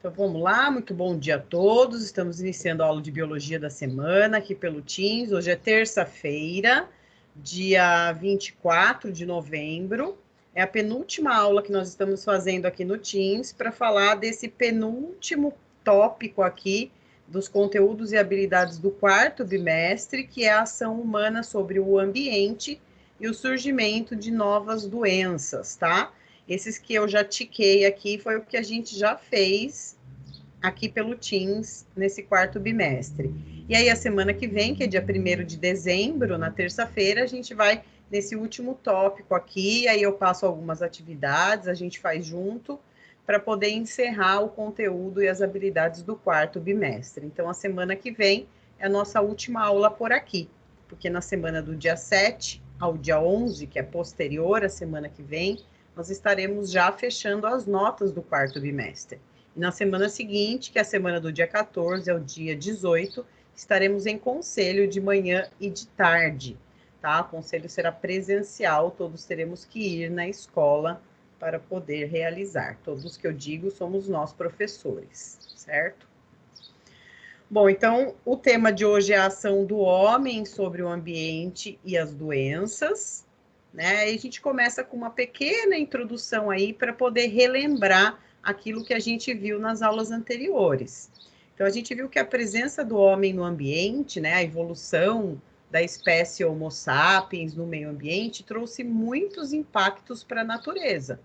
Então vamos lá, muito bom dia a todos. Estamos iniciando a aula de biologia da semana aqui pelo Teams. Hoje é terça-feira, dia 24 de novembro. É a penúltima aula que nós estamos fazendo aqui no Teams para falar desse penúltimo tópico aqui dos conteúdos e habilidades do quarto bimestre, que é a ação humana sobre o ambiente e o surgimento de novas doenças, tá? Esses que eu já tiquei aqui foi o que a gente já fez aqui pelo Teams nesse quarto bimestre. E aí, a semana que vem, que é dia 1º de dezembro, na terça-feira, a gente vai nesse último tópico aqui, aí eu passo algumas atividades, a gente faz junto, para poder encerrar o conteúdo e as habilidades do quarto bimestre. Então, a semana que vem é a nossa última aula por aqui, porque na semana do dia 7 ao dia 11, que é posterior à semana que vem, nós estaremos já fechando as notas do quarto bimestre. E na semana seguinte, que é a semana do dia 14 ao dia 18, estaremos em conselho de manhã e de tarde, tá? O conselho será presencial, todos teremos que ir na escola para poder realizar. Todos que eu digo somos nós professores, certo? Bom, então, o tema de hoje é a ação do homem sobre o ambiente e as doenças, né? E a gente começa com uma pequena introdução aí para poder relembrar aquilo que a gente viu nas aulas anteriores. Então, a gente viu que a presença do homem no ambiente, né, a evolução da espécie Homo sapiens no meio ambiente, trouxe muitos impactos para a natureza.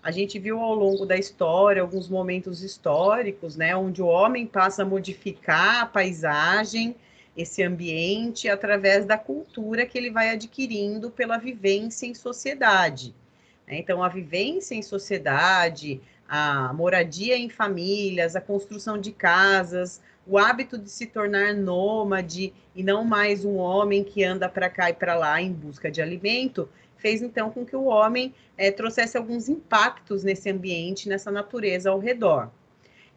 A gente viu ao longo da história alguns momentos históricos, né, onde o homem passa a modificar a paisagem, esse ambiente, através da cultura que ele vai adquirindo pela vivência em sociedade. Então, a vivência em sociedade, a moradia em famílias, a construção de casas, o hábito de se tornar nômade e não mais um homem que anda para cá e para lá em busca de alimento, fez então com que o homem trouxesse alguns impactos nesse ambiente, nessa natureza ao redor.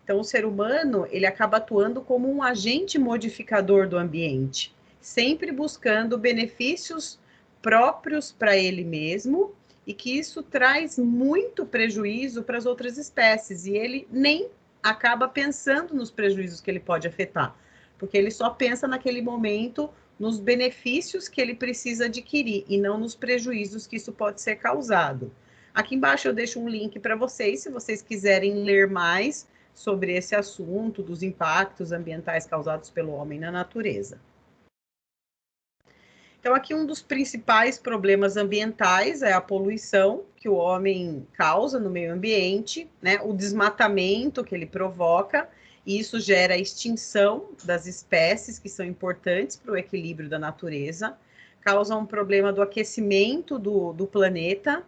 Então, o ser humano, ele acaba atuando como um agente modificador do ambiente, sempre buscando benefícios próprios para ele mesmo, e que isso traz muito prejuízo para as outras espécies, e ele nem acaba pensando nos prejuízos que ele pode afetar, porque ele só pensa naquele momento nos benefícios que ele precisa adquirir, e não nos prejuízos que isso pode ser causado. Aqui embaixo eu deixo um link para vocês, se vocês quiserem ler mais sobre esse assunto dos impactos ambientais causados pelo homem na natureza. Então, aqui um dos principais problemas ambientais é a poluição que o homem causa no meio ambiente, né? O desmatamento que ele provoca, e isso gera a extinção das espécies que são importantes para o equilíbrio da natureza, causa um problema do aquecimento do planeta,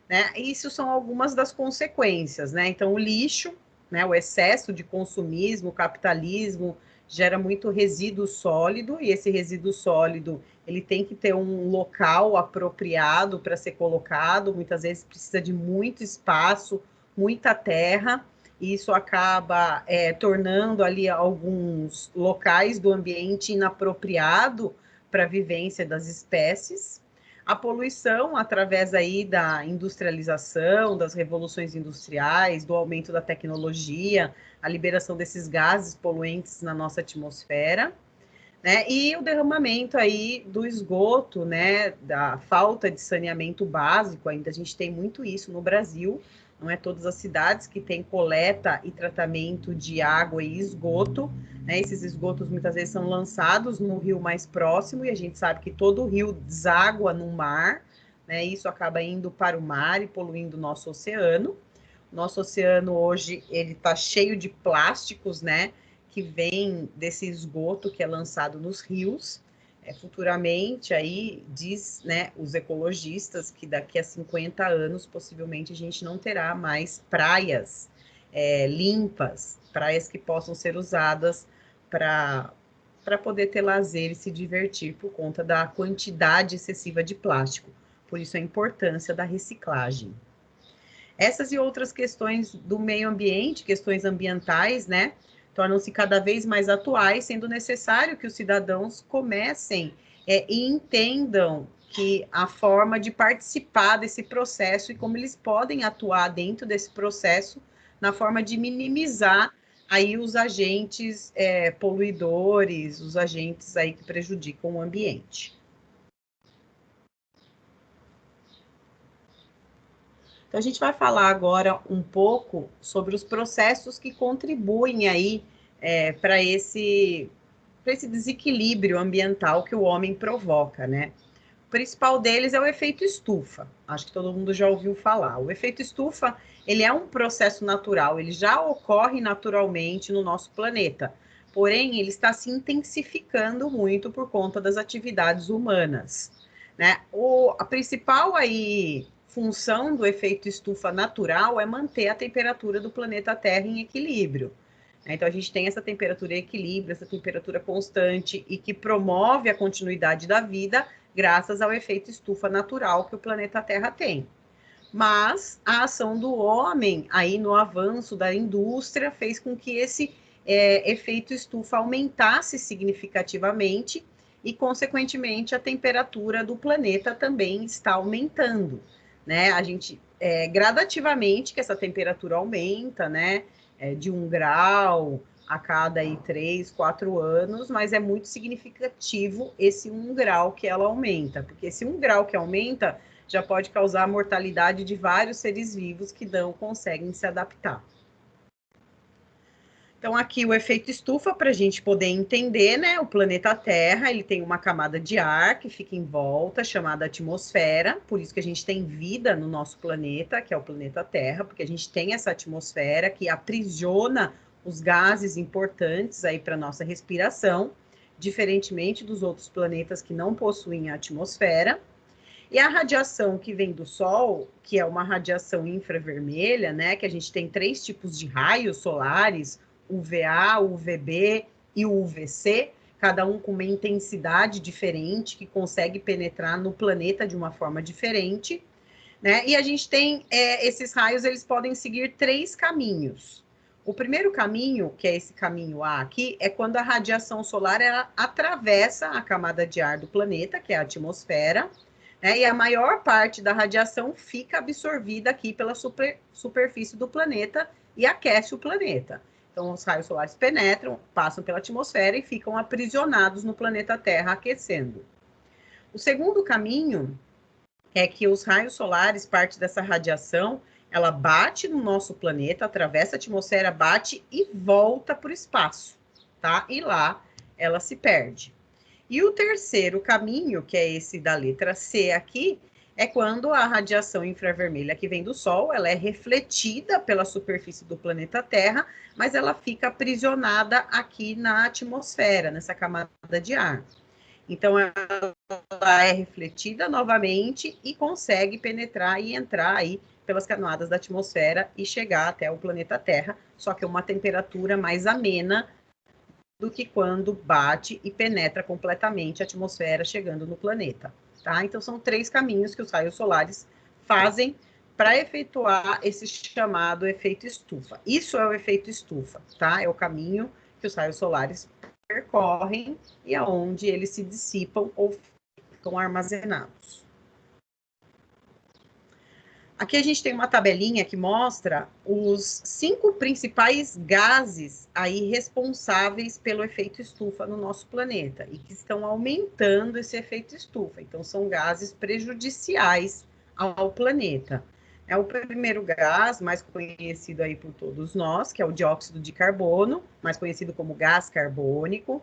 né? E isso são algumas das consequências, né? Então, o lixo, né, o excesso de consumismo, capitalismo, gera muito resíduo sólido, e esse resíduo sólido ele tem que ter um local apropriado para ser colocado, muitas vezes precisa de muito espaço, muita terra, e isso acaba tornando ali alguns locais do ambiente inapropriado para a vivência das espécies. A poluição, através aí da industrialização, das revoluções industriais, do aumento da tecnologia, a liberação desses gases poluentes na nossa atmosfera, né? E o derramamento aí do esgoto, né? Da falta de saneamento básico, ainda a gente tem muito isso no Brasil, não é todas as cidades que têm coleta e tratamento de água e esgoto, né? Esses esgotos muitas vezes são lançados no rio mais próximo, e a gente sabe que todo rio deságua no mar, né? Isso acaba indo para o mar e poluindo o nosso oceano. Nosso oceano hoje, ele está cheio de plásticos, né? Que vem desse esgoto que é lançado nos rios. Futuramente, aí, diz, né, os ecologistas que daqui a 50 anos, possivelmente, a gente não terá mais praias limpas, praias que possam ser usadas para poder ter lazer e se divertir por conta da quantidade excessiva de plástico. Por isso, a importância da reciclagem. Essas e outras questões do meio ambiente, questões ambientais, né, tornam-se cada vez mais atuais, sendo necessário que os cidadãos comecem e entendam que a forma de participar desse processo e como eles podem atuar dentro desse processo na forma de minimizar aí os agentes poluidores, os agentes aí que prejudicam o ambiente. Então, a gente vai falar agora um pouco sobre os processos que contribuem aí para esse desequilíbrio ambiental que o homem provoca, né? O principal deles é o efeito estufa. Acho que todo mundo já ouviu falar. O efeito estufa, ele é um processo natural, ele já ocorre naturalmente no nosso planeta. Porém, ele está se intensificando muito por conta das atividades humanas, né? A principal aí função do efeito estufa natural é manter a temperatura do planeta Terra em equilíbrio. Então, a gente tem essa temperatura em equilíbrio, essa temperatura constante e que promove a continuidade da vida graças ao efeito estufa natural que o planeta Terra tem. Mas a ação do homem, aí no avanço da indústria, fez com que esse efeito estufa aumentasse significativamente e, consequentemente, a temperatura do planeta também está aumentando, né? A gente, gradativamente, que essa temperatura aumenta, né? De 1 grau a cada aí, 3, 4 anos, mas é muito significativo esse 1 grau que ela aumenta, porque esse 1 grau que aumenta já pode causar a mortalidade de vários seres vivos que não conseguem se adaptar. Então, aqui o efeito estufa, para a gente poder entender, né? O planeta Terra, ele tem uma camada de ar que fica em volta, chamada atmosfera, por isso que a gente tem vida no nosso planeta, que é o planeta Terra, porque a gente tem essa atmosfera que aprisiona os gases importantes aí para nossa respiração, diferentemente dos outros planetas que não possuem a atmosfera. E a radiação que vem do Sol, que é uma radiação infravermelha, né? Que a gente tem 3 tipos de raios solares, UVA, UVB e UVC, cada um com uma intensidade diferente, que consegue penetrar no planeta de uma forma diferente, né? E a gente tem esses raios, eles podem seguir 3 caminhos. O primeiro caminho, que é esse caminho A aqui, é quando a radiação solar ela atravessa a camada de ar do planeta, que é a atmosfera, né? E a maior parte da radiação fica absorvida aqui pela superfície do planeta e aquece o planeta. Então, os raios solares penetram, passam pela atmosfera e ficam aprisionados no planeta Terra, aquecendo. O segundo caminho é que os raios solares, parte dessa radiação, ela bate no nosso planeta, atravessa a atmosfera, bate e volta para o espaço, tá? E lá ela se perde. E o terceiro caminho, que é esse da letra C aqui, é quando a radiação infravermelha que vem do Sol, ela é refletida pela superfície do planeta Terra, mas ela fica aprisionada aqui na atmosfera, nessa camada de ar. Então, ela é refletida novamente e consegue penetrar e entrar aí pelas camadas da atmosfera e chegar até o planeta Terra, só que uma temperatura mais amena do que quando bate e penetra completamente a atmosfera chegando no planeta, tá? Então, são 3 caminhos que os raios solares fazem para efetuar esse chamado efeito estufa. Isso é o efeito estufa, tá? É o caminho que os raios solares percorrem e aonde eles se dissipam ou ficam armazenados. Aqui a gente tem uma tabelinha que mostra os 5 principais gases aí responsáveis pelo efeito estufa no nosso planeta e que estão aumentando esse efeito estufa. Então, são gases prejudiciais ao planeta. É o primeiro gás, mais conhecido aí por todos nós, que é o dióxido de carbono, mais conhecido como gás carbônico.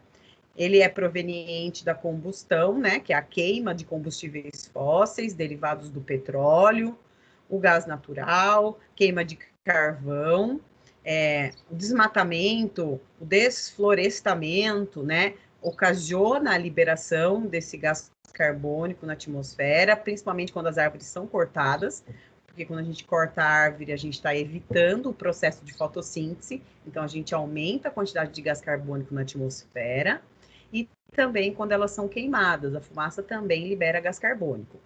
Ele é proveniente da combustão, né, que é a queima de combustíveis fósseis derivados do petróleo, o gás natural, queima de carvão, o desmatamento, o desflorestamento, né, ocasiona a liberação desse gás carbônico na atmosfera, principalmente quando as árvores são cortadas, porque quando a gente corta a árvore, a gente está evitando o processo de fotossíntese, então a gente aumenta a quantidade de gás carbônico na atmosfera, e também quando elas são queimadas, a fumaça também libera gás carbônico.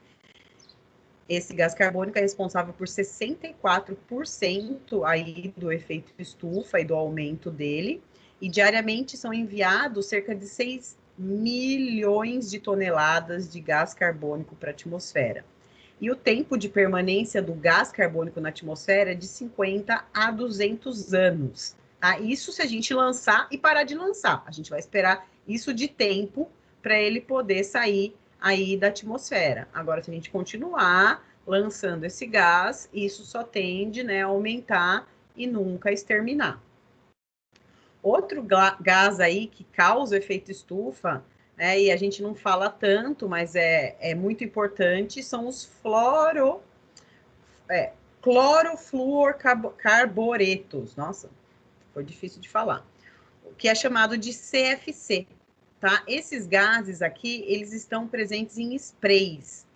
Esse gás carbônico é responsável por 64% aí do efeito estufa e do aumento dele, e diariamente são enviados cerca de 6 milhões de toneladas de gás carbônico para a atmosfera. E o tempo de permanência do gás carbônico na atmosfera é de 50 a 200 anos. Tá? Isso se a gente lançar e parar de lançar. A gente vai esperar isso de tempo para ele poder sair aí da atmosfera. Agora, se a gente continuar lançando esse gás, isso só tende, né, a aumentar e nunca exterminar. Outro gás aí que causa o efeito estufa, né, e a gente não fala tanto, mas é muito importante, são os clorofluorcarboretos. Nossa, foi difícil de falar. Que é chamado de CFC, tá? Esses gases aqui, eles estão presentes em sprays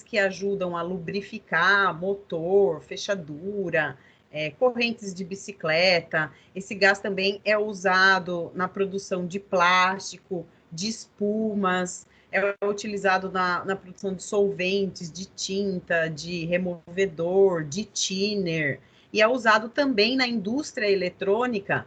que ajudam a lubrificar motor, fechadura, correntes de bicicleta. Esse gás também é usado na produção de plástico, de espumas, é utilizado na produção de solventes, de tinta, de removedor, de thinner, e é usado também na indústria eletrônica,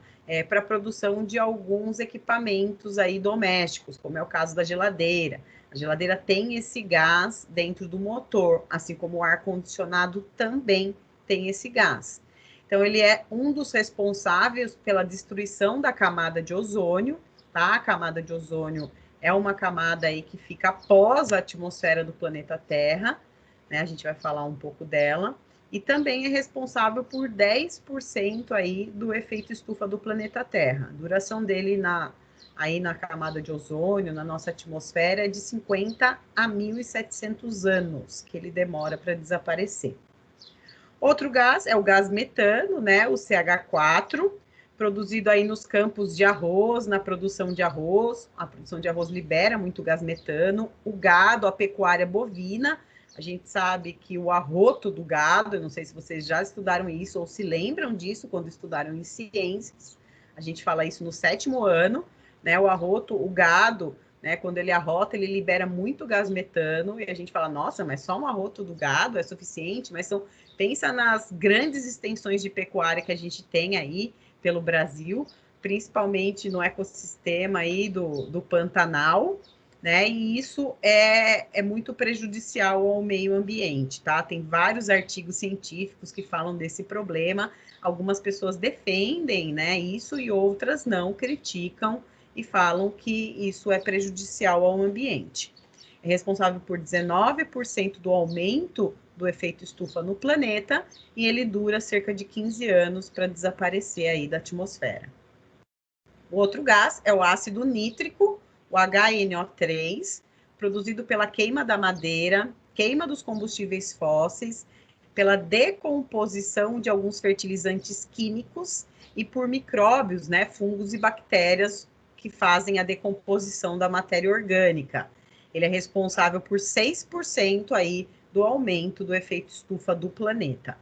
para a produção de alguns equipamentos aí domésticos, como é o caso da geladeira. A geladeira tem esse gás dentro do motor, assim como o ar-condicionado também tem esse gás. Então, ele é um dos responsáveis pela destruição da camada de ozônio, tá? A camada de ozônio é uma camada aí que fica após a atmosfera do planeta Terra, né? A gente vai falar um pouco dela. E também é responsável por 10% aí do efeito estufa do planeta Terra. A duração dele aí na camada de ozônio, na nossa atmosfera, é de 50 a 1.700 anos que ele demora para desaparecer. Outro gás é o gás metano, né, o CH4, produzido aí nos campos de arroz, na produção de arroz. A produção de arroz libera muito gás metano. O gado, a pecuária bovina, a gente sabe que o arroto do gado, eu não sei se vocês já estudaram isso ou se lembram disso quando estudaram em ciências, a gente fala isso no 7º ano, né? O arroto, o gado, né? Quando ele arrota, ele libera muito gás metano, e a gente fala, nossa, mas só um arroto do gado é suficiente? Mas pensa nas grandes extensões de pecuária que a gente tem aí pelo Brasil, principalmente no ecossistema aí do Pantanal, né? E isso é muito prejudicial ao meio ambiente, tá? Tem vários artigos científicos que falam desse problema. Algumas pessoas defendem, né, isso, e outras não, criticam e falam que isso é prejudicial ao ambiente. É responsável por 19% do aumento do efeito estufa no planeta, e ele dura cerca de 15 anos para desaparecer aí da atmosfera. O outro gás é o ácido nítrico, o HNO3, produzido pela queima da madeira, queima dos combustíveis fósseis, pela decomposição de alguns fertilizantes químicos e por micróbios, né, fungos e bactérias que fazem a decomposição da matéria orgânica. Ele é responsável por 6% aí do aumento do efeito estufa do planeta.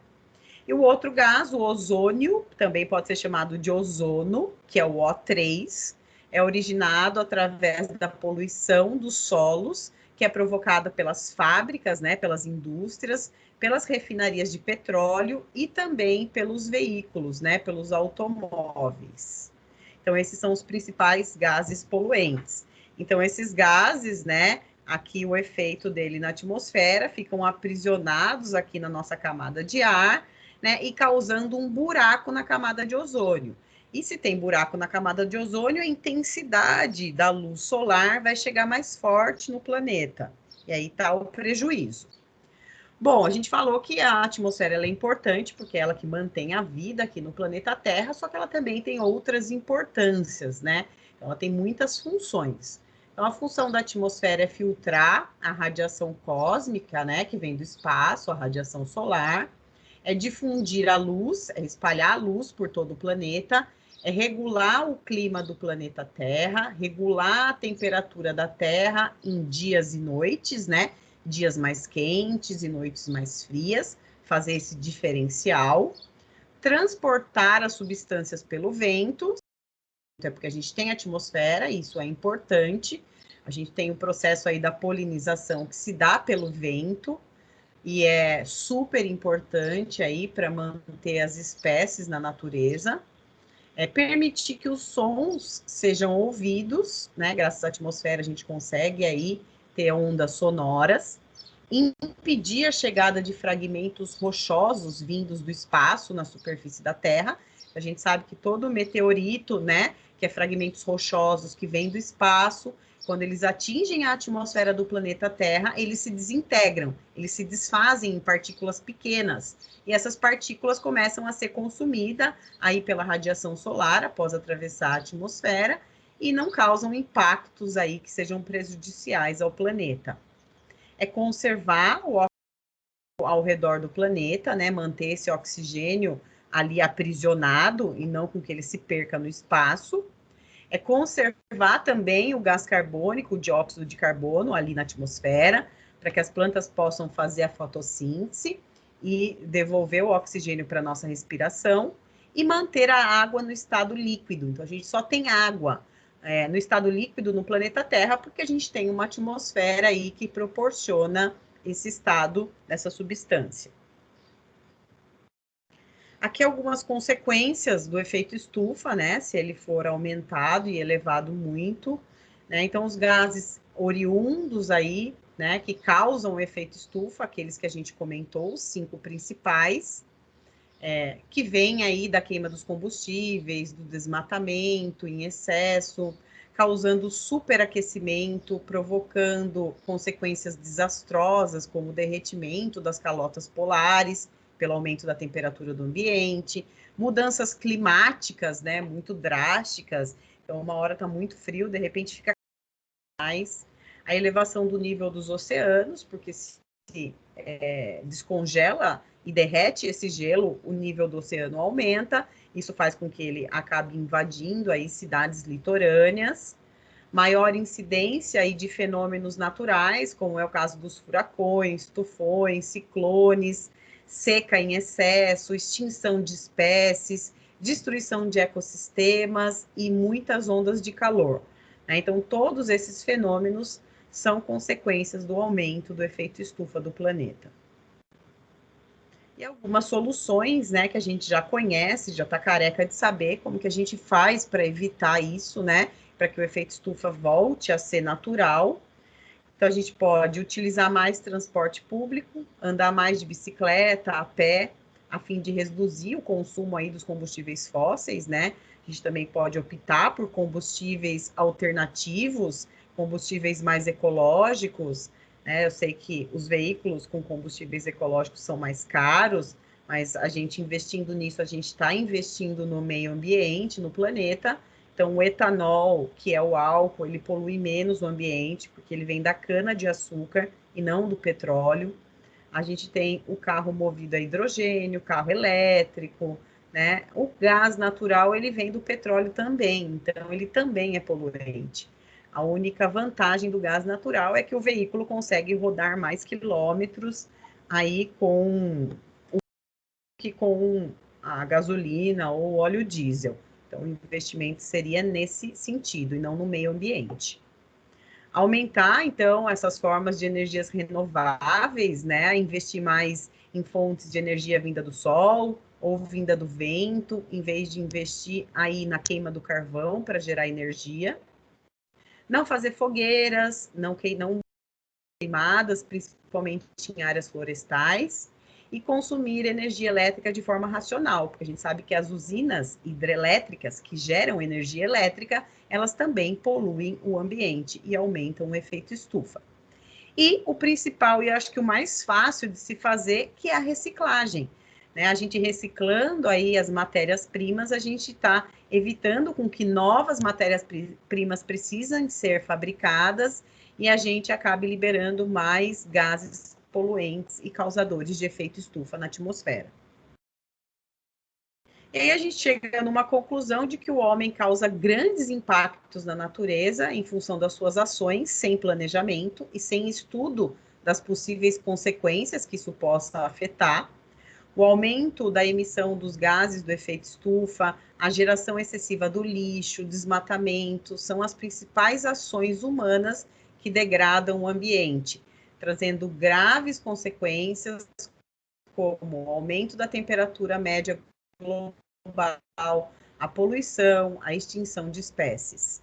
E o outro gás, o ozônio, também pode ser chamado de ozono, que é o O3, é originado através da poluição dos solos, que é provocada pelas fábricas, né, pelas indústrias, pelas refinarias de petróleo e também pelos veículos, né, pelos automóveis. Então, esses são os principais gases poluentes. Então, esses gases, né, aqui o efeito dele na atmosfera, ficam aprisionados aqui na nossa camada de ar, né, e causando um buraco na camada de ozônio. E se tem buraco na camada de ozônio, a intensidade da luz solar vai chegar mais forte no planeta. E aí está o prejuízo. Bom, a gente falou que a atmosfera ela é importante, porque é ela que mantém a vida aqui no planeta Terra, só que ela também tem outras importâncias, né? Ela tem muitas funções. Então, a função da atmosfera é filtrar a radiação cósmica, né, que vem do espaço, a radiação solar, é difundir a luz, é espalhar a luz por todo o planeta, é regular o clima do planeta Terra, regular a temperatura da Terra em dias e noites, né? Dias mais quentes e noites mais frias, fazer esse diferencial, transportar as substâncias pelo vento, é porque a gente tem atmosfera, isso é importante, a gente tem o processo aí da polinização que se dá pelo vento, e é super importante aí para manter as espécies na natureza, permitir que os sons sejam ouvidos, né? Graças à atmosfera a gente consegue aí ter ondas sonoras, impedir a chegada de fragmentos rochosos vindos do espaço na superfície da Terra, A gente sabe que todo meteorito, né, que é fragmentos rochosos que vêm do espaço, quando eles atingem a atmosfera do planeta Terra, eles se desintegram, eles se desfazem em partículas pequenas. E essas partículas começam a ser consumidas aí pela radiação solar após atravessar a atmosfera e não causam impactos aí que sejam prejudiciais ao planeta. É conservar o oxigênio ao redor do planeta, né, manter esse oxigênio ali aprisionado e não com que ele se perca no espaço. É conservar também o gás carbônico, o dióxido de carbono ali na atmosfera, para que as plantas possam fazer a fotossíntese e devolver o oxigênio para a nossa respiração, e manter a água no estado líquido. Então, a gente só tem água no estado líquido no planeta Terra, porque a gente tem uma atmosfera aí que proporciona esse estado dessa substância. Aqui algumas consequências do efeito estufa, né? Se ele for aumentado e elevado muito, né? Então, os gases oriundos aí, né? Que causam o efeito estufa, aqueles que a gente comentou, os 5 principais, que vêm aí da queima dos combustíveis, do desmatamento em excesso, causando superaquecimento, provocando consequências desastrosas, como o derretimento das calotas polares, pelo aumento da temperatura do ambiente, mudanças climáticas, né, muito drásticas. Então, uma hora está muito frio, de repente fica mais. A elevação do nível dos oceanos, porque se descongela e derrete esse gelo, o nível do oceano aumenta, isso faz com que ele acabe invadindo aí cidades litorâneas. Maior incidência aí de fenômenos naturais, como é o caso dos furacões, tufões, ciclones, seca em excesso, extinção de espécies, destruição de ecossistemas e muitas ondas de calor. Então, todos esses fenômenos são consequências do aumento do efeito estufa do planeta. E algumas soluções, né, que a gente já conhece, já está careca de saber como que a gente faz para evitar isso, né, para que o efeito estufa volte a ser natural. Então, a gente pode utilizar mais transporte público, andar mais de bicicleta, a pé, a fim de reduzir o consumo aí dos combustíveis fósseis, né? A gente também pode optar por combustíveis alternativos, combustíveis mais ecológicos, né? Eu sei que os veículos com combustíveis ecológicos são mais caros, mas a gente investindo nisso, a gente está investindo no meio ambiente, no planeta. Então, o etanol, que é o álcool, ele polui menos o ambiente, porque ele vem da cana-de-açúcar e não do petróleo. A gente tem o carro movido a hidrogênio, carro elétrico, né? O gás natural, ele vem do petróleo também, então ele também é poluente. A única vantagem do gás natural é que o veículo consegue rodar mais quilômetros aí que com a gasolina ou óleo diesel. Então, o investimento seria nesse sentido e não no meio ambiente. Aumentar, então, essas formas de energias renováveis, né? Investir mais em fontes de energia vinda do sol ou vinda do vento, em vez de investir aí na queima do carvão para gerar energia. Não fazer fogueiras, não queimadas, principalmente em áreas florestais, e consumir energia elétrica de forma racional, porque a gente sabe que as usinas hidrelétricas que geram energia elétrica, elas também poluem o ambiente e aumentam o efeito estufa. E o principal, e acho que o mais fácil de se fazer, que é a reciclagem. Né? A gente reciclando aí as matérias-primas, a gente está evitando com que novas matérias-primas precisam ser fabricadas e a gente acabe liberando mais gases poluentes e causadores de efeito estufa na atmosfera. E aí a gente chega numa conclusão de que o homem causa grandes impactos na natureza em função das suas ações, sem planejamento e sem estudo das possíveis consequências que isso possa afetar. O aumento da emissão dos gases do efeito estufa, a geração excessiva do lixo, o desmatamento, são as principais ações humanas que degradam o ambiente, trazendo graves consequências, como o aumento da temperatura média global, a poluição, a extinção de espécies.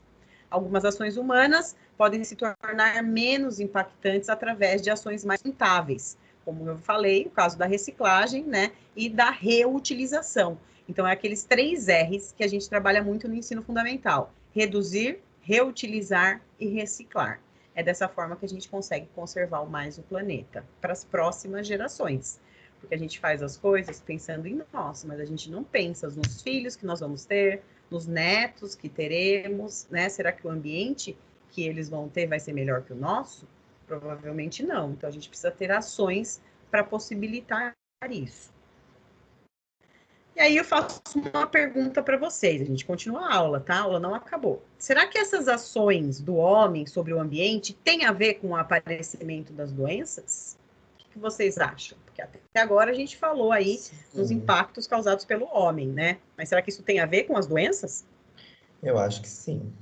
Algumas ações humanas podem se tornar menos impactantes através de ações mais sustentáveis, como eu falei, o caso da reciclagem, né, e da reutilização. Então, é aqueles 3 R's que a gente trabalha muito no ensino fundamental: reduzir, reutilizar e reciclar. É dessa forma que a gente consegue conservar mais o planeta para as próximas gerações. Porque a gente faz as coisas pensando em nós, mas a gente não pensa nos filhos que nós vamos ter, nos netos que teremos, né? Será que o ambiente que eles vão ter vai ser melhor que o nosso? Provavelmente não. Então, a gente precisa ter ações para possibilitar isso. E aí eu faço uma pergunta para vocês. A gente continua a aula, tá? A aula não acabou. Será que essas ações do homem sobre o ambiente têm a ver com o aparecimento das doenças? O que vocês acham? Porque até agora a gente falou aí nos impactos causados pelo homem, né? Mas será que isso tem a ver com as doenças? Eu acho que sim.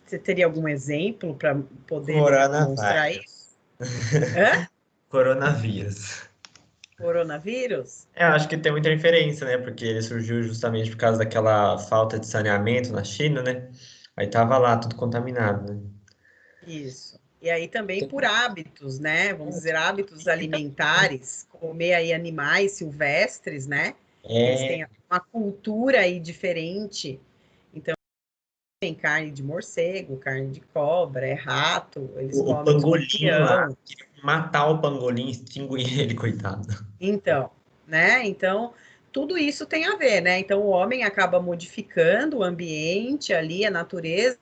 Você teria algum exemplo para poder demonstrar Coronavírus. isso? Hã? Coronavírus. Coronavírus? Eu acho que tem uma interferência, né? Porque ele surgiu justamente por causa daquela falta de saneamento na China, né? Aí tava lá tudo contaminado, né? Isso. E aí também por hábitos, né? Vamos dizer, hábitos alimentares, comer aí animais silvestres, né? Eles É, têm uma cultura aí diferente. Então, tem carne de morcego, carne de cobra, é rato, eles o comem pangolim lá, escorpião. matar o pangolim, extinguir ele, coitado. Então, né? Então, tudo isso tem a ver, né? Então, o homem acaba modificando o ambiente ali, a natureza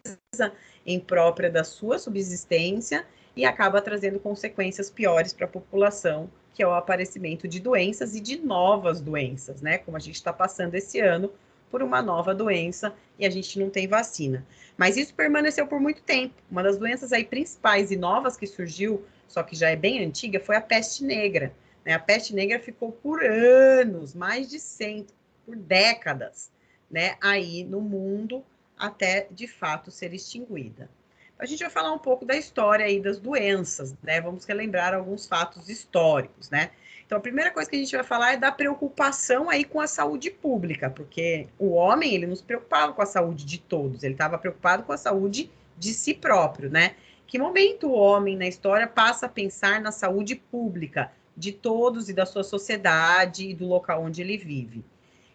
imprópria da sua subsistência e acaba trazendo consequências piores para a população, que é o aparecimento de doenças e de novas doenças, né? Como a gente está passando esse ano por uma nova doença e a gente não tem vacina. Mas isso permaneceu por muito tempo. Uma das doenças aí principais e novas que surgiu, só que já é bem antiga, foi a peste negra. A peste negra ficou por anos, mais de 100, por décadas, né, aí no mundo, até de fato ser extinguida. A gente vai falar um pouco da história aí das doenças, né? Vamos relembrar alguns fatos históricos, né? Então, a primeira coisa que a gente vai falar é da preocupação aí com a saúde pública, porque o homem, ele não se preocupava com a saúde de todos, ele estava preocupado com a saúde de si próprio, né? Que momento o homem na história passa a pensar na saúde pública de todos e da sua sociedade e do local onde ele vive?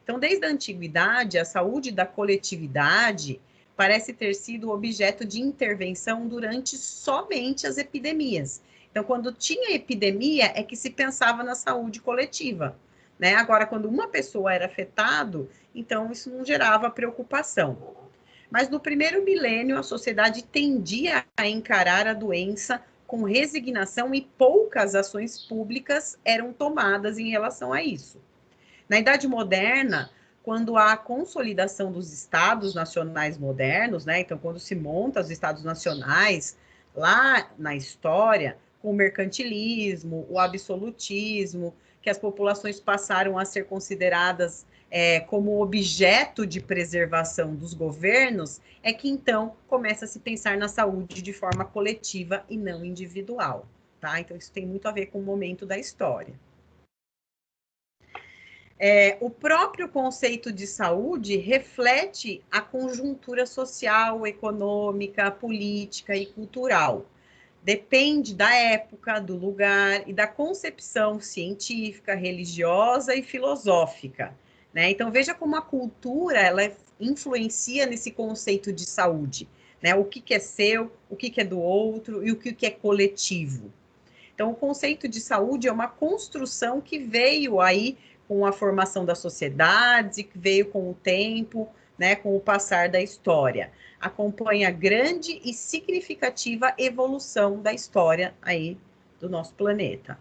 Então, desde a antiguidade, a saúde da coletividade parece ter sido objeto de intervenção durante somente as epidemias. Então, quando tinha epidemia, é que se pensava na saúde coletiva, né? Agora, quando uma pessoa era afetada, então isso não gerava preocupação. Mas no primeiro milênio, a sociedade tendia a encarar a doença com resignação e poucas ações públicas eram tomadas em relação a isso. Na Idade Moderna, quando há a consolidação dos estados nacionais modernos, né? Então, quando se monta os estados nacionais, lá na história, com o mercantilismo, o absolutismo, que as populações passaram a ser consideradas como objeto de preservação dos governos, é que então começa a se pensar na saúde de forma coletiva e não individual, tá? Então, isso tem muito a ver com o momento da história. O próprio conceito de saúde reflete a conjuntura social, econômica, política e cultural. Depende da época, do lugar e da concepção científica, religiosa e filosófica, né? Então veja como a cultura ela influencia nesse conceito de saúde, né? O que é seu, o que é do outro e o que é coletivo. Então, o conceito de saúde é uma construção que veio aí com a formação da sociedade, que veio com o tempo, né, com o passar da história. Acompanha grande e significativa evolução da história aí do nosso planeta.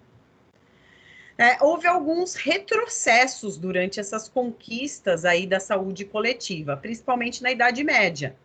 Houve alguns retrocessos durante essas conquistas aí da saúde coletiva, principalmente na Idade Média.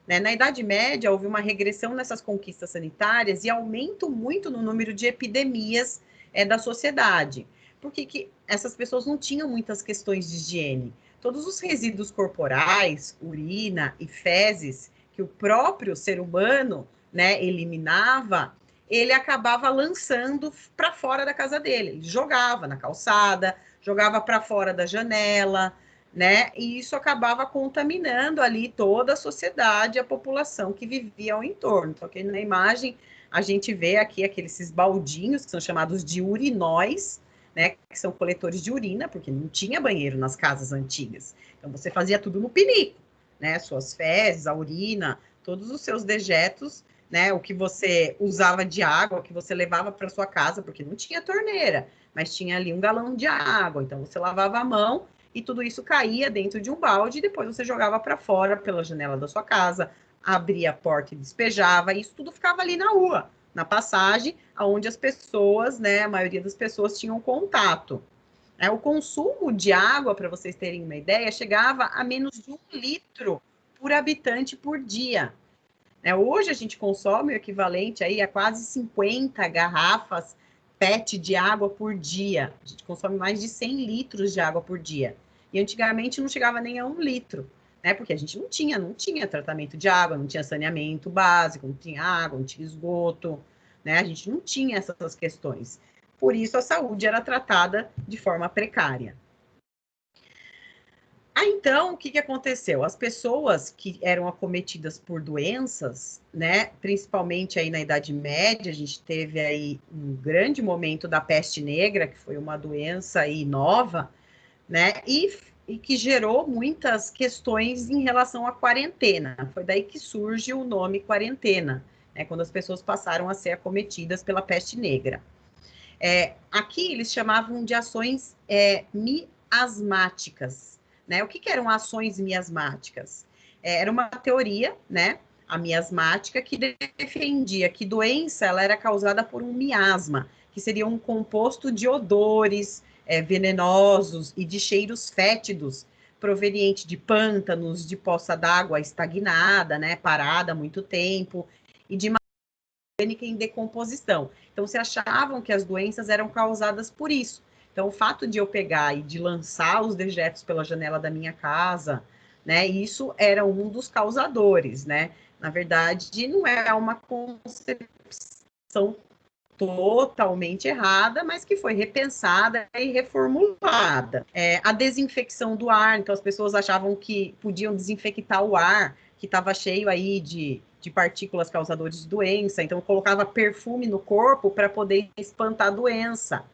Na Idade Média, houve uma regressão nessas conquistas sanitárias e aumento muito no número de epidemias da sociedade. Porque que essas pessoas não tinham muitas questões de higiene. Todos os resíduos corporais, urina e fezes, que o próprio ser humano, né, eliminava, ele acabava lançando para fora da casa dele. Ele jogava na calçada, jogava para fora da janela, né? E isso acabava contaminando ali toda a sociedade, a população que vivia ao entorno. Então, aqui na imagem, a gente vê aqui aqueles baldinhos que são chamados de urinóis, né, que são coletores de urina, porque não tinha banheiro nas casas antigas. Então, você fazia tudo no pinico, né, suas fezes, a urina, todos os seus dejetos, né, o que você usava de água, o que você levava para sua casa, porque não tinha torneira, mas tinha ali um galão de água, então você lavava a mão e tudo isso caía dentro de um balde e depois você jogava para fora pela janela da sua casa, abria a porta e despejava, e isso tudo ficava ali na rua, na passagem, onde as pessoas, né, a maioria das pessoas tinham contato. O consumo de água, para vocês terem uma ideia, chegava a menos de 1 litro por habitante por dia. Hoje a gente consome o equivalente aí a quase 50 garrafas PET de água por dia. A gente consome mais de 100 litros de água por dia. E antigamente não chegava nem a 1 litro, né? Porque a gente não tinha tratamento de água, não tinha saneamento básico, não tinha água, não tinha esgoto, né? A gente não tinha essas questões. Por isso a saúde era tratada de forma precária. Então, o que aconteceu? As pessoas que eram acometidas por doenças, né, principalmente aí na Idade Média, a gente teve aí um grande momento da peste negra, que foi uma doença aí nova, né, e que gerou muitas questões em relação à quarentena. Foi daí que surge o nome quarentena, né, quando as pessoas passaram a ser acometidas pela peste negra. Aqui eles chamavam de ações miasmáticas, né? O que eram ações miasmáticas? Era uma teoria, né? A miasmática, que defendia que doença ela era causada por um miasma, que seria um composto de odores venenosos e de cheiros fétidos, proveniente de pântanos, de poça d'água estagnada, né? Parada há muito tempo, e de orgânica em decomposição. Então, se achavam que as doenças eram causadas por isso. Então, o fato de eu pegar e de lançar os dejetos pela janela da minha casa, né, isso era um dos causadores, né? Na verdade, não é uma concepção totalmente errada, mas que foi repensada e reformulada. A desinfecção do ar, então as pessoas achavam que podiam desinfectar o ar, que estava cheio aí de partículas causadoras de doença, então colocava perfume no corpo para poder espantar a doença,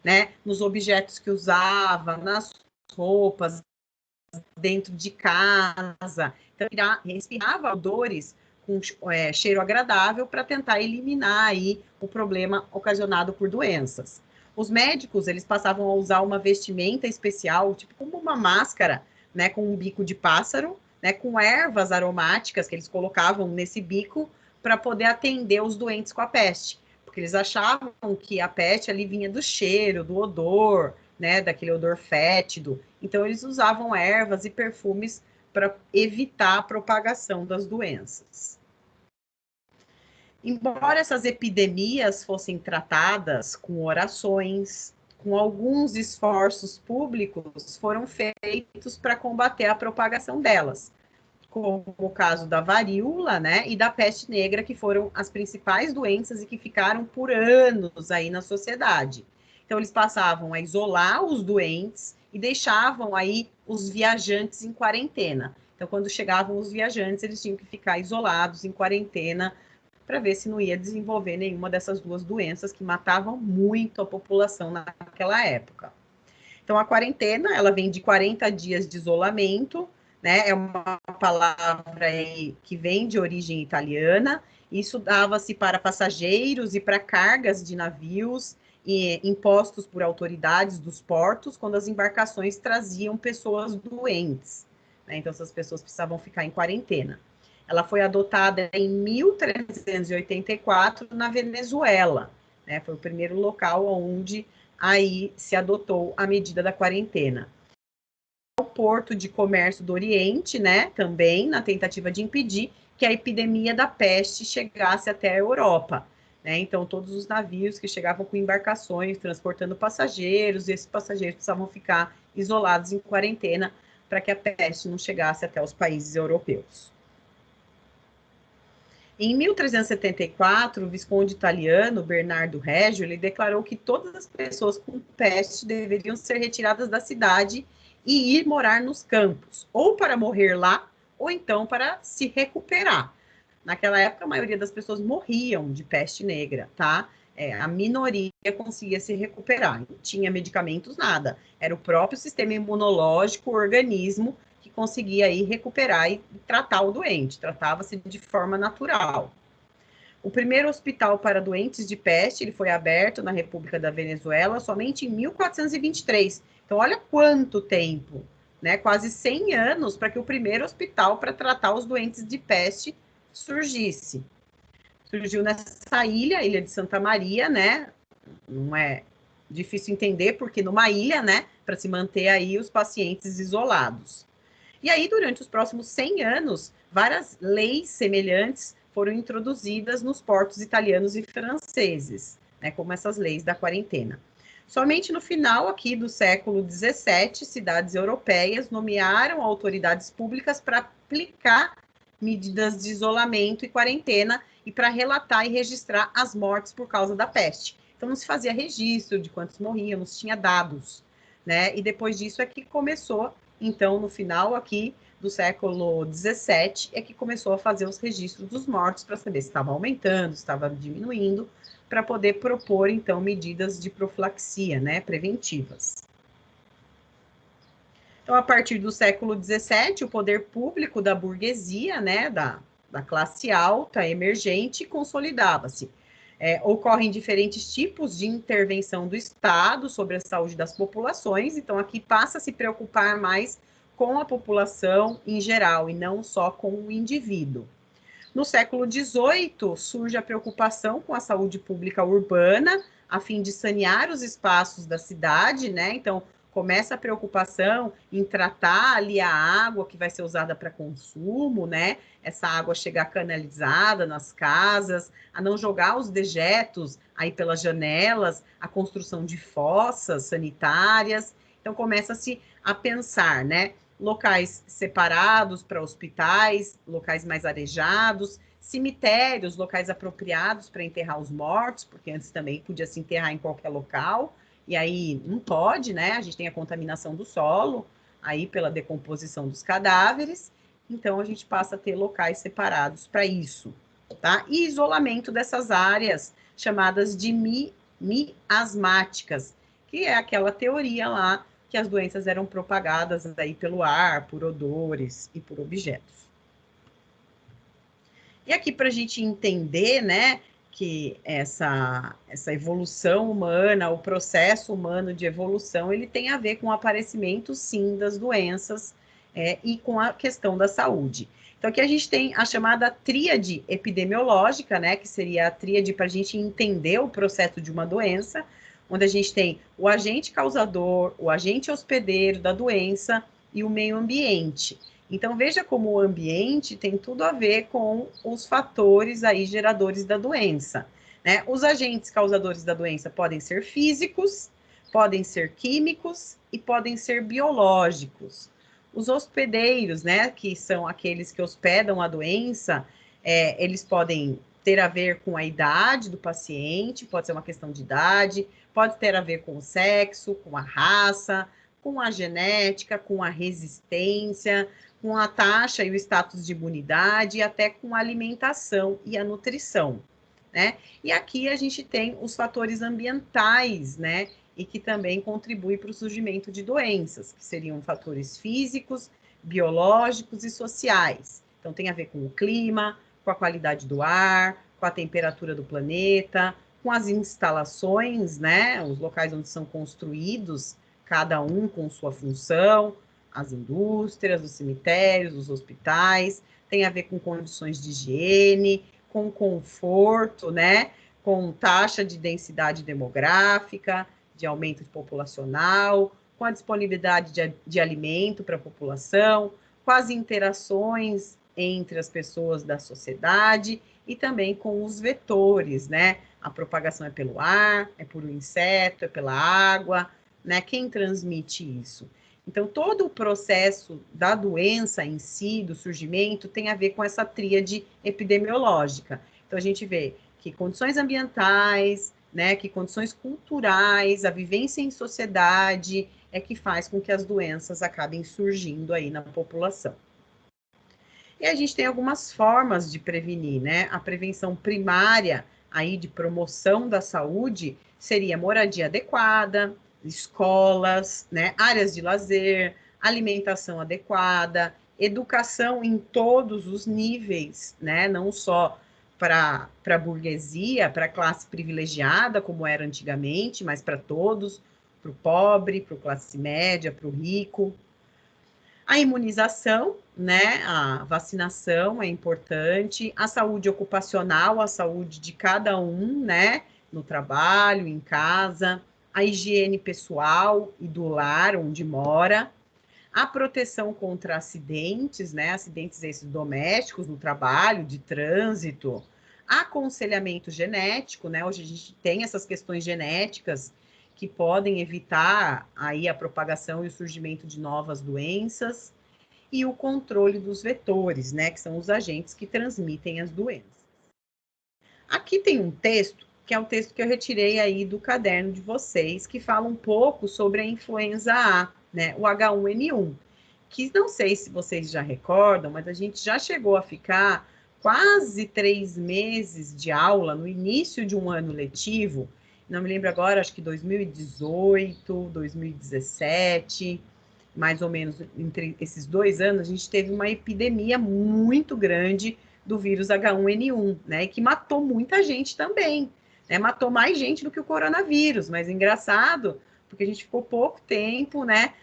né? Nos objetos que usava, nas roupas, dentro de casa. Então, respirava odores com cheiro agradável para tentar eliminar aí o problema ocasionado por doenças. Os médicos, eles passavam a usar uma vestimenta especial, tipo como uma máscara, né, com um bico de pássaro, né, com ervas aromáticas que eles colocavam nesse bico para poder atender os doentes com a peste, porque eles achavam que a peste ali vinha do cheiro, do odor, né, daquele odor fétido. Então, eles usavam ervas e perfumes para evitar a propagação das doenças. Embora essas epidemias fossem tratadas com orações, com alguns esforços públicos foram feitos para combater a propagação delas, como o caso da varíola, né, e da peste negra, que foram as principais doenças e que ficaram por anos aí na sociedade. Então, eles passavam a isolar os doentes e deixavam aí os viajantes em quarentena. Então, quando chegavam os viajantes, eles tinham que ficar isolados em quarentena para ver se não ia desenvolver nenhuma dessas duas doenças que matavam muito a população naquela época. Então, a quarentena, ela vem de 40 dias de isolamento, né? É uma palavra aí que vem de origem italiana. Isso dava-se para passageiros e para cargas de navios impostos por autoridades dos portos quando as embarcações traziam pessoas doentes, né? Então, essas pessoas precisavam ficar em quarentena. Ela foi adotada em 1384 na Venezuela, né? Foi o primeiro local onde aí se adotou a medida da quarentena. O porto de comércio do Oriente, né, também na tentativa de impedir que a epidemia da peste chegasse até a Europa, né? Então, todos os navios que chegavam com embarcações transportando passageiros, esses passageiros precisavam ficar isolados em quarentena para que a peste não chegasse até os países europeus. Em 1374, o visconde italiano Bernardo Reggio ele declarou que todas as pessoas com peste deveriam ser retiradas da cidade e ir morar nos campos, ou para morrer lá, ou então para se recuperar. Naquela época, a maioria das pessoas morriam de peste negra, tá? A minoria conseguia se recuperar. Não tinha medicamentos, nada. Era o próprio sistema imunológico, o organismo, que conseguia aí recuperar e tratar o doente. Tratava-se de forma natural. O primeiro hospital para doentes de peste, ele foi aberto na República da Venezuela somente em 1423. Então, olha quanto tempo, né? Quase 100 anos para que o primeiro hospital para tratar os doentes de peste surgisse. Surgiu nessa ilha de Santa Maria, né? Não é difícil entender, porque numa ilha, né? Para se manter aí os pacientes isolados. E aí, durante os próximos 100 anos, várias leis semelhantes foram introduzidas nos portos italianos e franceses, né, como essas leis da quarentena. Somente no final aqui do século XVII, cidades europeias nomearam autoridades públicas para aplicar medidas de isolamento e quarentena e para relatar e registrar as mortes por causa da peste. Então, não se fazia registro de quantos morriam, não se tinha dados, né? E depois disso é que começou, então, no final aqui do século XVII, é que começou a fazer os registros dos mortos para saber se estava aumentando, se estava diminuindo, para poder propor, então, medidas de profilaxia, né, preventivas. Então, a partir do século XVII, o poder público da burguesia, né, da classe alta, emergente, consolidava-se. Ocorrem diferentes tipos de intervenção do Estado sobre a saúde das populações, então aqui passa a se preocupar mais com a população em geral e não só com o indivíduo. No século XVIII, surge a preocupação com a saúde pública urbana, a fim de sanear os espaços da cidade, né? Então, começa a preocupação em tratar ali a água que vai ser usada para consumo, né? Essa água chegar canalizada nas casas, a não jogar os dejetos aí pelas janelas, a construção de fossas sanitárias. Então, começa-se a pensar, né? Locais separados para hospitais, locais mais arejados, cemitérios, locais apropriados para enterrar os mortos, porque antes também podia se enterrar em qualquer local, e aí não pode, né? A gente tem a contaminação do solo, aí pela decomposição dos cadáveres, então a gente passa a ter locais separados para isso, tá? E isolamento dessas áreas chamadas de miasmáticas, que é aquela teoria lá que as doenças eram propagadas aí pelo ar, por odores e por objetos. E aqui para a gente entender, né, que essa evolução humana, o processo humano de evolução, ele tem a ver com o aparecimento, sim, das doenças e com a questão da saúde. Então, aqui a gente tem a chamada tríade epidemiológica, né, que seria a tríade para a gente entender o processo de uma doença, onde a gente tem o agente causador, o agente hospedeiro da doença e o meio ambiente. Então, veja como o ambiente tem tudo a ver com os fatores aí geradores da doença, né? Os agentes causadores da doença podem ser físicos, podem ser químicos e podem ser biológicos. Os hospedeiros, né, que são aqueles que hospedam a doença, eles podem ter a ver com a idade do paciente, pode ser uma questão de idade, pode ter a ver com o sexo, com a raça, com a genética, com a resistência, com a taxa e o status de imunidade, e até com a alimentação e a nutrição, né? E aqui a gente tem os fatores ambientais, né? E que também contribuem para o surgimento de doenças, que seriam fatores físicos, biológicos e sociais. Então, tem a ver com o clima, com a qualidade do ar, com a temperatura do planeta, com as instalações, né? Os locais onde são construídos, cada um com sua função, as indústrias, os cemitérios, os hospitais, tem a ver com condições de higiene, com conforto, né? Com taxa de densidade demográfica, de aumento populacional, com a disponibilidade de alimento para a população, com as interações entre as pessoas da sociedade e também com os vetores, né? A propagação é pelo ar, é por um inseto, é pela água, né? Quem transmite isso? Então, todo o processo da doença em si, do surgimento, tem a ver com essa tríade epidemiológica. Então, a gente vê que condições ambientais, né, que condições culturais, a vivência em sociedade é que faz com que as doenças acabem surgindo aí na população. E a gente tem algumas formas de prevenir, né? A prevenção primária, aí de promoção da saúde seria moradia adequada, escolas, né, áreas de lazer, alimentação adequada, educação em todos os níveis, né, não só para a burguesia, para a classe privilegiada, como era antigamente, mas para todos, para o pobre, para a classe média, para o rico. A imunização, né, a vacinação é importante, a saúde ocupacional, a saúde de cada um, né, no trabalho, em casa, a higiene pessoal e do lar onde mora, a proteção contra acidentes, né, acidentes esses domésticos no trabalho, de trânsito, aconselhamento genético, né, hoje a gente tem essas questões genéticas que podem evitar aí a propagação e o surgimento de novas doenças, e o controle dos vetores, né, que são os agentes que transmitem as doenças. Aqui tem um texto, que é o texto que eu retirei aí do caderno de vocês, que fala um pouco sobre a influenza A, né, o H1N1, que não sei se vocês já recordam, mas a gente já chegou a ficar quase 3 meses de aula no início de um ano letivo, não me lembro agora, acho que 2018, 2017, mais ou menos entre esses 2 anos, a gente teve uma epidemia muito grande do vírus H1N1, né, que matou muita gente também, né, matou mais gente do que o coronavírus, mas engraçado, porque a gente ficou pouco tempo, né,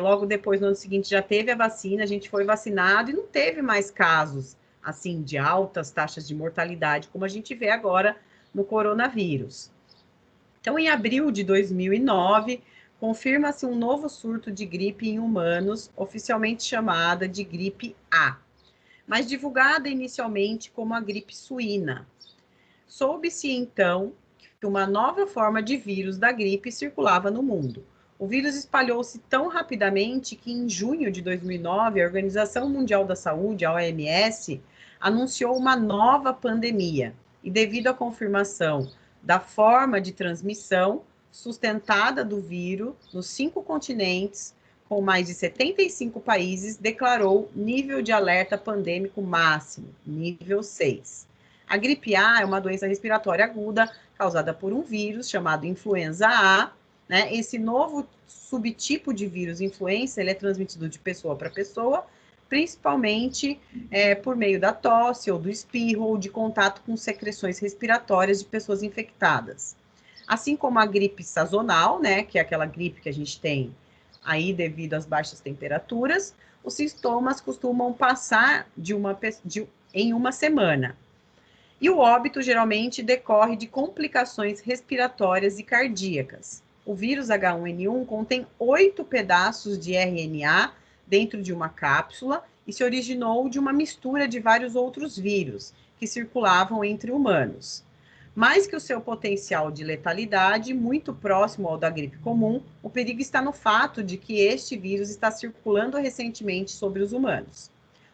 logo depois, no ano seguinte, já teve a vacina, a gente foi vacinado e não teve mais casos, assim, de altas taxas de mortalidade, como a gente vê agora no coronavírus. Então, em abril de 2009, confirma-se um novo surto de gripe em humanos, oficialmente chamada de gripe A, mas divulgada inicialmente como a gripe suína. Soube-se, então, que uma nova forma de vírus da gripe circulava no mundo. O vírus espalhou-se tão rapidamente que, em junho de 2009, a Organização Mundial da Saúde, a OMS, anunciou uma nova pandemia. E devido à confirmação da forma de transmissão sustentada do vírus nos 5 continentes, com mais de 75 países, declarou nível de alerta pandêmico máximo, nível 6. A gripe A é uma doença respiratória aguda causada por um vírus chamado influenza A, né? Esse novo subtipo de vírus influenza, ele é transmitido de pessoa para pessoa, principalmente por meio da tosse ou do espirro ou de contato com secreções respiratórias de pessoas infectadas. Assim como a gripe sazonal, né, que é aquela gripe que a gente tem aí devido às baixas temperaturas, os sintomas costumam passar em uma semana. E o óbito geralmente decorre de complicações respiratórias e cardíacas. O vírus H1N1 contém 8 pedaços de RNA dentro de uma cápsula e se originou de uma mistura de vários outros vírus que circulavam entre humanos. Mais que o seu potencial de letalidade, muito próximo ao da gripe comum, o perigo está no fato de que este vírus está circulando recentemente sobre os humanos.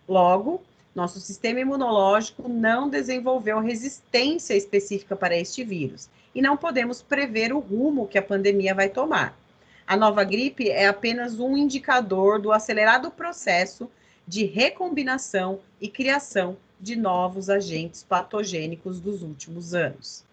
Logo, nosso sistema imunológico não desenvolveu resistência específica para este vírus e não podemos prever o rumo que a pandemia vai tomar. A nova gripe é apenas um indicador do acelerado processo de recombinação e criação de novos agentes patogênicos dos últimos anos.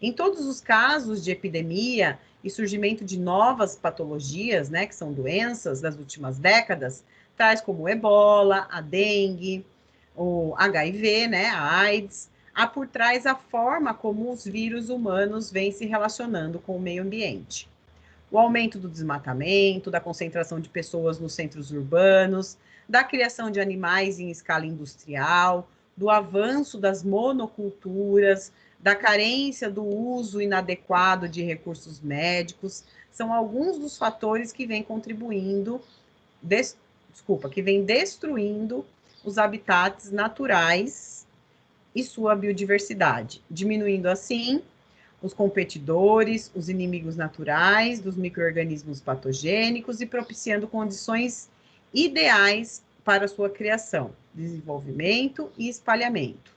Em todos os casos de epidemia e surgimento de novas patologias, né, que são doenças das últimas décadas, tais como o ebola, a dengue, o HIV, né, a AIDS, há por trás a forma como os vírus humanos vêm se relacionando com o meio ambiente. O aumento do desmatamento, da concentração de pessoas nos centros urbanos, da criação de animais em escala industrial, do avanço das monoculturas, da carência do uso inadequado de recursos médicos, são alguns dos fatores que vêm contribuindo, que vêm destruindo os habitats naturais e sua biodiversidade, diminuindo assim os competidores, os inimigos naturais dos micro-organismos patogênicos e propiciando condições ideais para sua criação, desenvolvimento e espalhamento.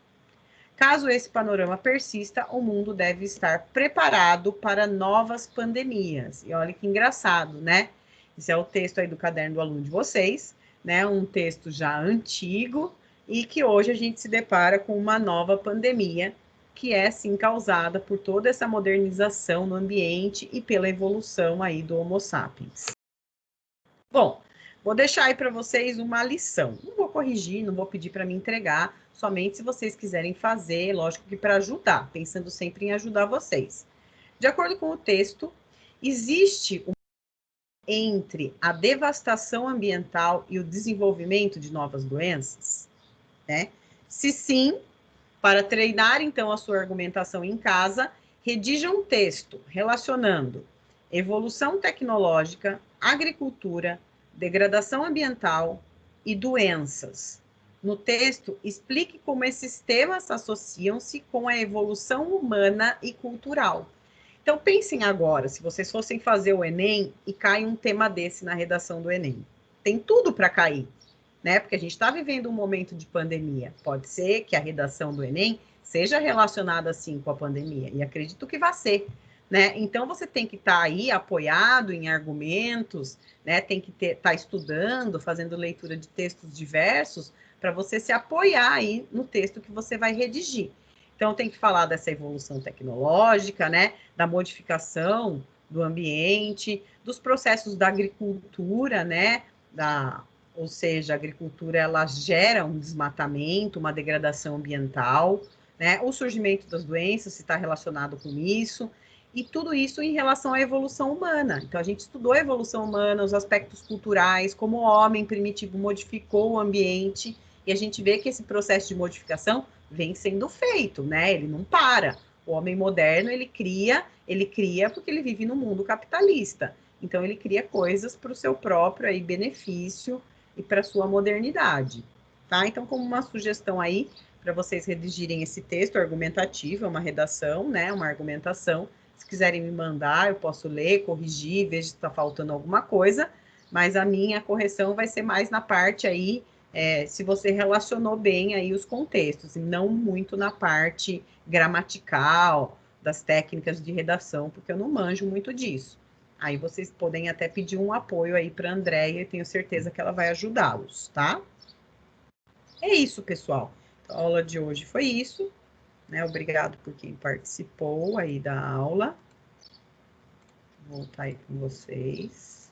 Caso esse panorama persista, o mundo deve estar preparado para novas pandemias. E olha que engraçado, né? Esse é o texto aí do caderno do aluno de vocês, né? Um texto já antigo e que hoje a gente se depara com uma nova pandemia, que é, sim, causada por toda essa modernização no ambiente e pela evolução aí do Homo sapiens. Bom, vou deixar aí para vocês uma lição. Não vou corrigir, não vou pedir para me entregar, somente se vocês quiserem fazer, lógico que para ajudar, pensando sempre em ajudar vocês. De acordo com o texto, existe entre a devastação ambiental e o desenvolvimento de novas doenças, né? Se sim, para treinar, então, a sua argumentação em casa, redija um texto relacionando evolução tecnológica, agricultura, degradação ambiental e doenças. No texto, explique como esses temas associam-se com a evolução humana e cultural. Então, pensem agora, se vocês fossem fazer o Enem e cai um tema desse na redação do Enem. Tem tudo para cair, né? Porque a gente está vivendo um momento de pandemia. Pode ser que a redação do Enem seja relacionada, sim, com a pandemia. E acredito que vai ser, né? Então, você tem que estar aí apoiado em argumentos, né? Tem que estar estudando, fazendo leitura de textos diversos, para você se apoiar aí no texto que você vai redigir. Então, tem que falar dessa evolução tecnológica, né? Da modificação do ambiente, dos processos da agricultura, né? Ou seja, a agricultura ela gera um desmatamento, uma degradação ambiental, né? O surgimento das doenças, se está relacionado com isso, e tudo isso em relação à evolução humana. Então, a gente estudou a evolução humana, os aspectos culturais, como o homem primitivo modificou o ambiente, e a gente vê que esse processo de modificação vem sendo feito, né? Ele não para. O homem moderno, ele cria porque ele vive no mundo capitalista. Então, ele cria coisas para o seu próprio aí, benefício e para a sua modernidade, tá? Então, como uma sugestão aí, para vocês redigirem esse texto argumentativo, é uma redação, né? Uma argumentação. Se quiserem me mandar, eu posso ler, corrigir, ver se está faltando alguma coisa, mas a minha correção vai ser mais na parte aí, se você relacionou bem aí os contextos, e não muito na parte gramatical, das técnicas de redação, porque eu não manjo muito disso. Aí vocês podem até pedir um apoio aí para a Andréia, e tenho certeza que ela vai ajudá-los, tá? É isso, pessoal. Então, a aula de hoje foi isso, né? Obrigado por quem participou aí da aula. Vou voltar aí com vocês.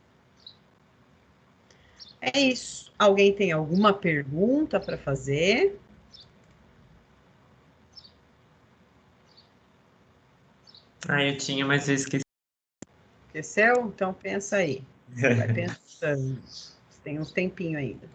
É isso. Alguém tem alguma pergunta para fazer? Ah, eu tinha, mas eu esqueci. Esqueceu? Então pensa aí. Vai pensando. Tem uns tempinhos ainda.